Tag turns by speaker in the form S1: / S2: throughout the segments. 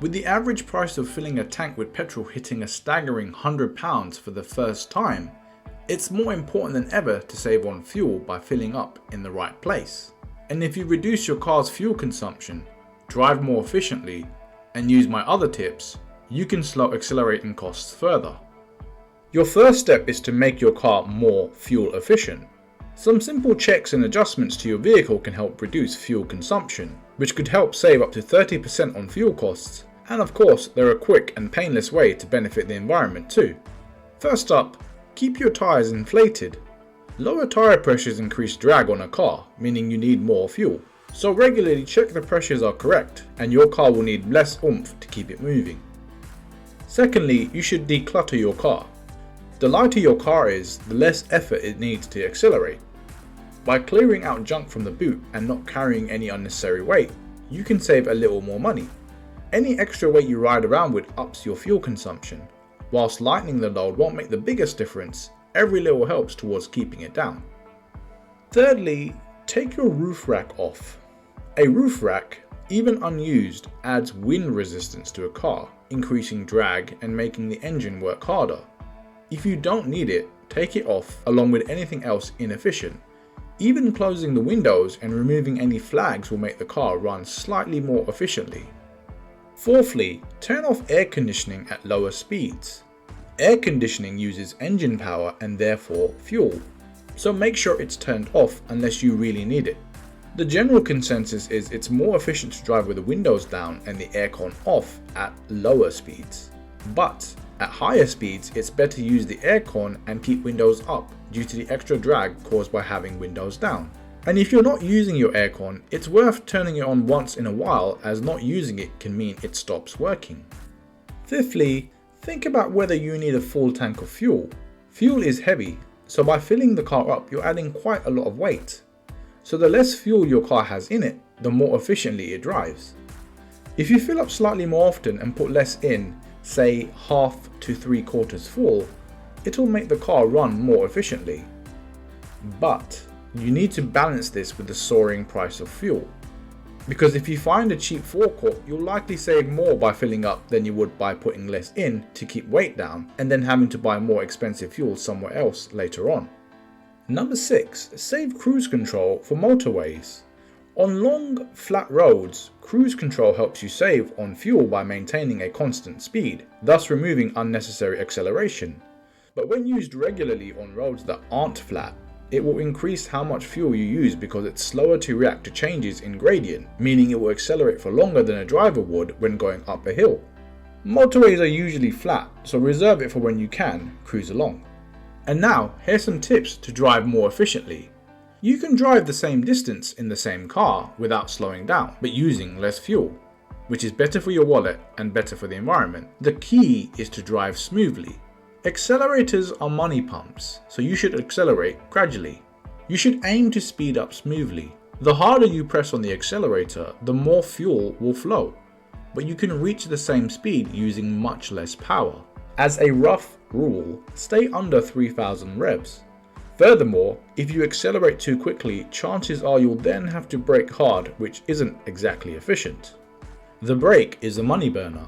S1: With the average price of filling a tank with petrol hitting a staggering £100 for the first time, it's more important than ever to save on fuel by filling up in the right place. And if you reduce your car's fuel consumption, drive more efficiently, and use my other tips, you can slow accelerating costs further. Your first step is to make your car more fuel efficient. Some simple checks and adjustments to your vehicle can help reduce fuel consumption, which could help save up to 30% on fuel costs. And of course, they're a quick and painless way to benefit the environment too. First up, keep your tyres inflated. Lower tyre pressures increase drag on a car, meaning you need more fuel. So regularly check the pressures are correct, and your car will need less oomph to keep it moving. Secondly, you should declutter your car. The lighter your car is, the less effort it needs to accelerate. By clearing out junk from the boot and not carrying any unnecessary weight, you can save a little more money. Any extra weight you ride around with ups your fuel consumption. Whilst lightening the load won't make the biggest difference, every little helps towards keeping it down. Thirdly, take your roof rack off. A roof rack, even unused, adds wind resistance to a car, increasing drag and making the engine work harder. If you don't need it, take it off along with anything else inefficient. Even closing the windows and removing any flags will make the car run slightly more efficiently. Fourthly, turn off air conditioning at lower speeds. Air conditioning uses engine power and therefore fuel, so make sure it's turned off unless you really need it. The general consensus is it's more efficient to drive with the windows down and the aircon off at lower speeds. But at higher speeds, it's better to use the aircon and keep windows up due to the extra drag caused by having windows down. And if you're not using your aircon, it's worth turning it on once in a while, as not using it can mean it stops working. Fifthly, think about whether you need a full tank of fuel. Fuel is heavy, so by filling the car up, you're adding quite a lot of weight. So the less fuel your car has in it, the more efficiently it drives. If you fill up slightly more often and put less in, say half to 3/4 full, it'll make the car run more efficiently. But you need to balance this with the soaring price of fuel. Because if you find a cheap forecourt, you'll likely save more by filling up than you would by putting less in to keep weight down and then having to buy more expensive fuel somewhere else later on. Number 6, save cruise control for motorways. On long, flat roads, cruise control helps you save on fuel by maintaining a constant speed, thus removing unnecessary acceleration. But when used regularly on roads that aren't flat, it will increase how much fuel you use because it's slower to react to changes in gradient, meaning it will accelerate for longer than a driver would when going up a hill. Motorways are usually flat, so reserve it for when you can cruise along. And now, here's some tips to drive more efficiently. You can drive the same distance in the same car without slowing down, but using less fuel, which is better for your wallet and better for the environment. The key is to drive smoothly. Accelerators are money pumps, so you should accelerate gradually. You should aim to speed up smoothly. The harder you press on the accelerator, the more fuel will flow, but you can reach the same speed using much less power. As a rough rule, stay under 3000 revs. Furthermore, if you accelerate too quickly, chances are you'll then have to brake hard, which isn't exactly efficient. The brake is a money burner.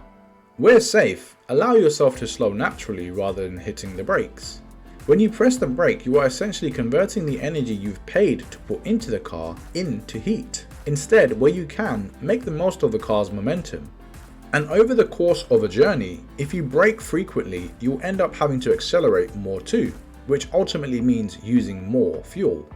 S1: Where safe, allow yourself to slow naturally rather than hitting the brakes. When you press the brake, you are essentially converting the energy you've paid to put into the car into heat. Instead, where you can, make the most of the car's momentum. And over the course of a journey, if you brake frequently, you'll end up having to accelerate more too, which ultimately means using more fuel.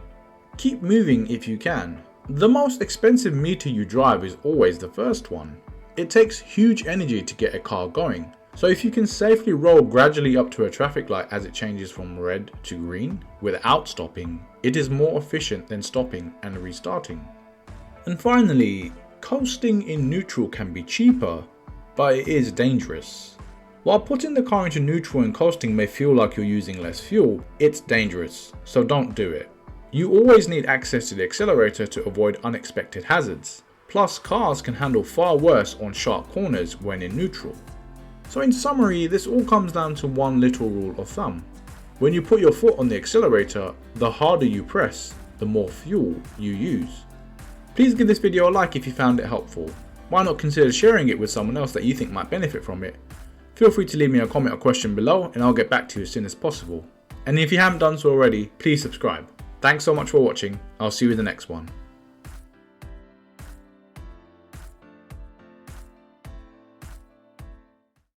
S1: Keep moving if you can. The most expensive meter you drive is always the first one. It takes huge energy to get a car going, so if you can safely roll gradually up to a traffic light as it changes from red to green without stopping, it is more efficient than stopping and restarting. And finally, coasting in neutral can be cheaper, but it is dangerous. While putting the car into neutral and coasting may feel like you're using less fuel, it's dangerous, so don't do it. You always need access to the accelerator to avoid unexpected hazards. Plus, cars can handle far worse on sharp corners when in neutral. So in summary, this all comes down to one little rule of thumb. When you put your foot on the accelerator, the harder you press, the more fuel you use. Please give this video a like if you found it helpful. Why not consider sharing it with someone else that you think might benefit from it? Feel free to leave me a comment or question below and I'll get back to you as soon as possible. And if you haven't done so already, please subscribe. Thanks so much for watching. I'll see you in the next one.